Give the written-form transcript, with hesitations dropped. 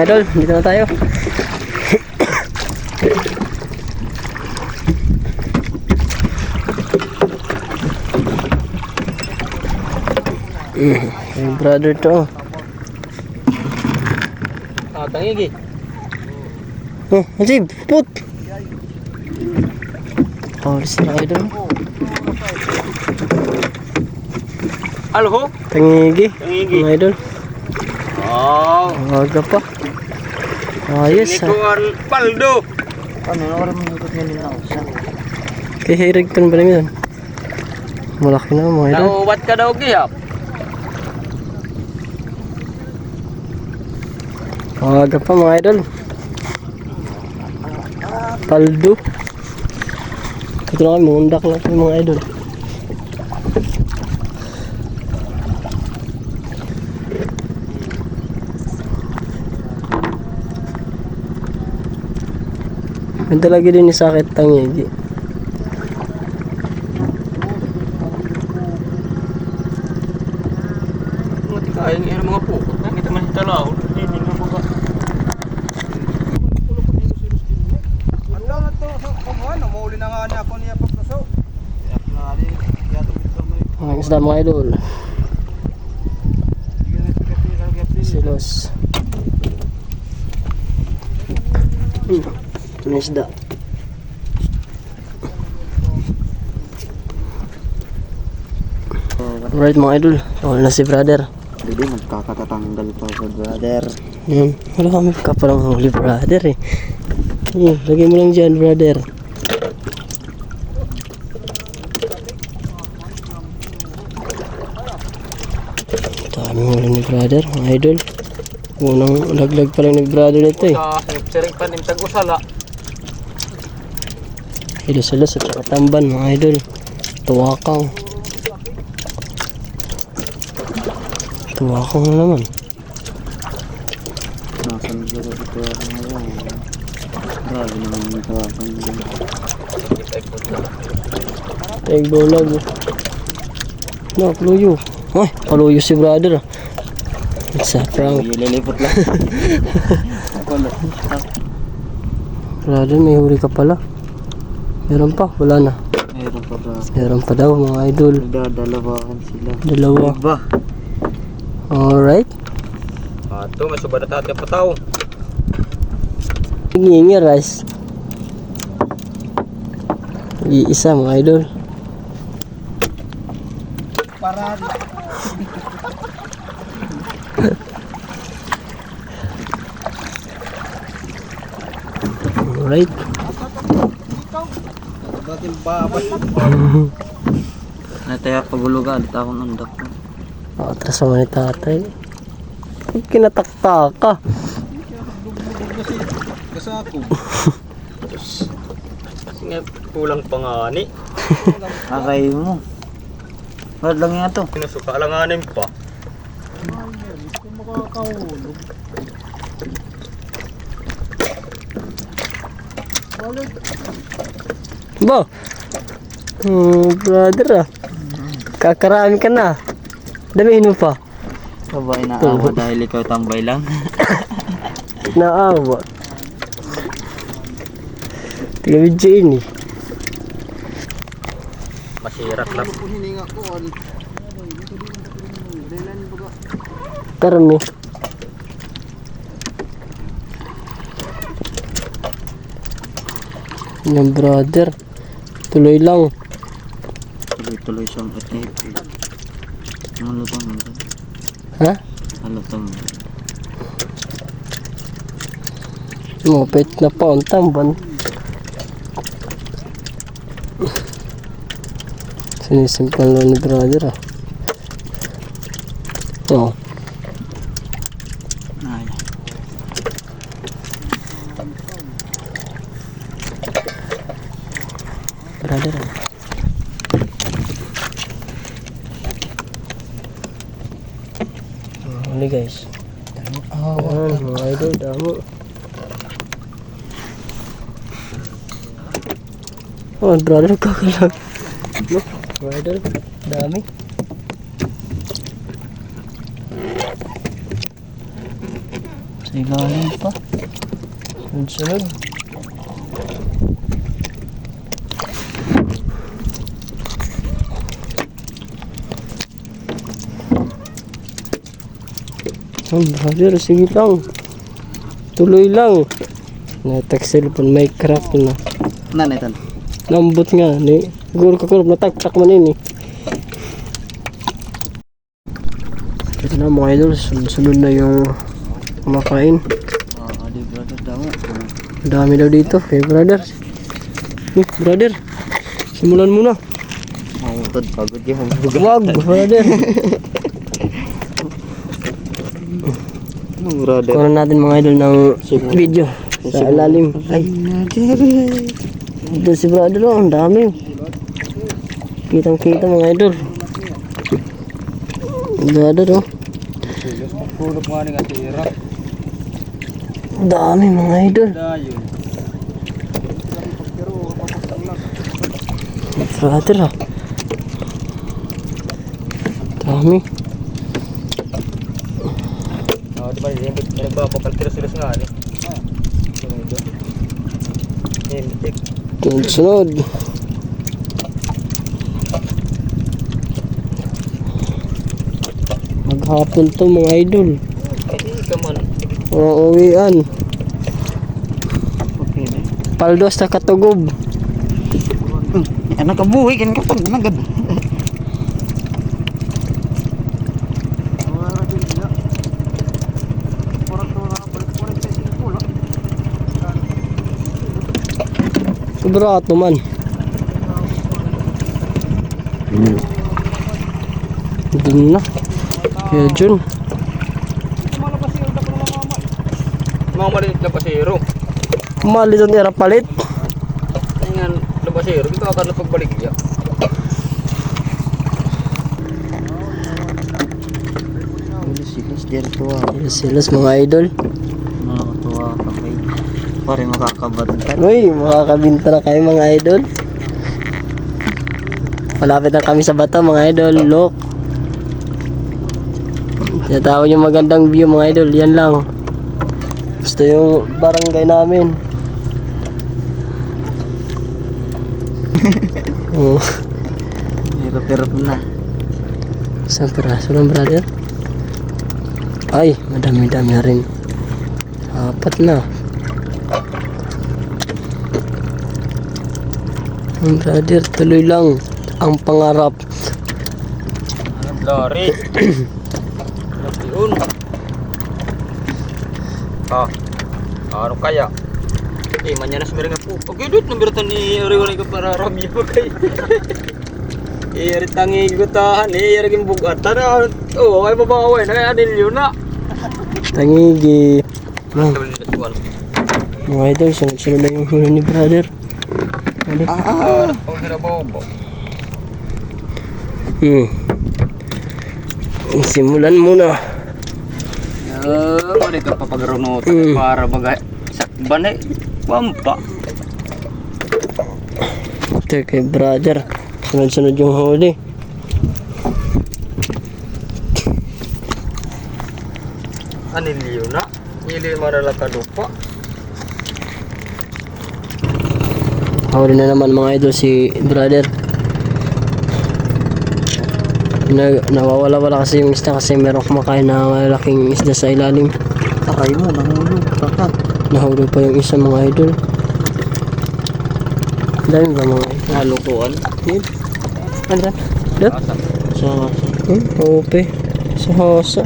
idol, dito na tayo. Hey brother to. Tangigi. Oh, Ajib, put. Oh, sila idol. Alho? Tangigi. Tangigi. Mga idol. Oh. Aga pa. Ayos ha. Nikuan paldo. Ano na oras mo ikot ngayon na usa. Kihirig kan ba namin? Malaki na mga idol. Naubat ka daw gihap. Aga pa mga idol. Paldo. Ito na kami, mundak na kami mga idol. Ganda lagi din ni sakit tangigi. Mati kaya ng mga pukot. Kita man hitalaw. Hindi nga ba. Ano na to sa kuwan, mauli na nga ni ako niya pagkaso. Ang isda mga idol. Silos. Ito na isda. Alright mga idol, wala na si brother. Hindi magkakatatanggal pa sa brother. Wala kami kapalang huli brother eh. Lagay mo lang dyan brother. Daming huli ni brother mga idol. Unang laglag pa lang ni brother nito eh. Sering pa nim tag-usala. Hilos-hilos at saka tamban mga idol. Tuwakang. Tuwakang na naman. Nasaan siguro ito ngayon. Grabe naman yung tawasan din. Teg bulag. No, paluyo. Ay, paluyo si brother. It's a prank. Ililipot lang. Brother, may huli ka pala. Meron pa, wala na. Meron pa ba? Meron pa daw mga idol. Nagdadalawahan sila. Dalawa. Iba. Alright. Ito, may subad na tayo pa tao. Ngingi rice. Iisa mga idol. Para Alright. bakit babay? Nataya pagulugan at akong undak ko. Atras mo ni tatay. Kinatakta ka. Kasi ako. Kasi nga kulang pa nga ni. Akay mo. Wala lang nga to. Pinusuka alanganin pa. Bo. Brother ah. Kakarami ka na. Damihin mo pa. Sabay na awa dahil ikaw tambay lang. Naawa. Tiga video ini. Masirat lang. Karami. Yan brother. Tuloy lang. Tuloy-tuloy siyang atip. Ano to mo? Ha? Ano to mo? Mopet na pa ang tamban. Sinisimpal na ni brother ah. Oh. Ay. Brother ah. Huli guys. Ayan, mga idol, damo. Oh, brother, kakalag. No, mga idol, dami. Sa ilalim pa. Sunod-sunod. Brother, sige lang. Tuloy lang. Natak cellphone, may crack na. Nanay tan. Lambot nga. Siguro kakulap na tak man yun eh. Ito na mga idol, sunod na yung kumakain. Di brother damo. Ang dami daw dito. Okay, brother. Brother, simulan mo na. Mangutod pagod yung Wag, brother. brother. Kuha natin mga idol ng video sa ilalim. Ay, ito si brother, oh, ang dami. Kitang kita mga idol. Brother, oh. Pulog nga nga tira. Ang dami mga idol. Dayon. Brother, ah. Dami. Di ba yung nagpapapalkiras-kiras nga ni. Sunod. Maghapon to mga idol. Come on. Uuwian. Okay na. Paldos na katugob. Anak kabuhi kan kapag nagad. Sobrato man. Dun na. Kaya dyan. Mga maliit na pasero. Kumalit ang tira palit. Tingnan na pasero. Ito ka na pagbalik niya. Silas diyan tuwa. Silas mga idol. Nakakatuwa ka kay. Pare makakabantan. Uy, makakabinta na kayo mga idol. Malapit na kami sa bata mga idol. Look. Tinatawag yung magandang view mga idol. Yan lang. Gusto yung barangay namin. Oh. Hirap-hirap na. Isang piraso lang brother. Ay, madami-dami na rin. 4 na. Brother, tuloy lang ang pangarap. Lari. Yun. Ano kaya? Manyanas mo rin nga po. Okay, dude, nambiratan ni Oriwari ka para rami mo kay. Iyari tangi gutahan, iyari kim bugatan. Oh, ay babaway na adil yun na. Tangigi. Mga idol, sunod-sunod na yung huli ni brother. Oh, hirabobo. Simulan muna. Mali ka papagaruno para bagay sakban eh. Wampa. Ito kay brother. Sunod-sunod yung huli. Anilyo na. Ili maralaka lupa. Huli na naman mga idol si brother. Nawawala-wala kasi yung isda kasi meron kumakain na malaking isda sa ilalim. Takay mo, nahulog. Takat. Nahulog pa yung isa mga idol. Dahil ba mga idol? Halukuan. Ano ba? Dap? Sa hasa. Okay. Sa hasa.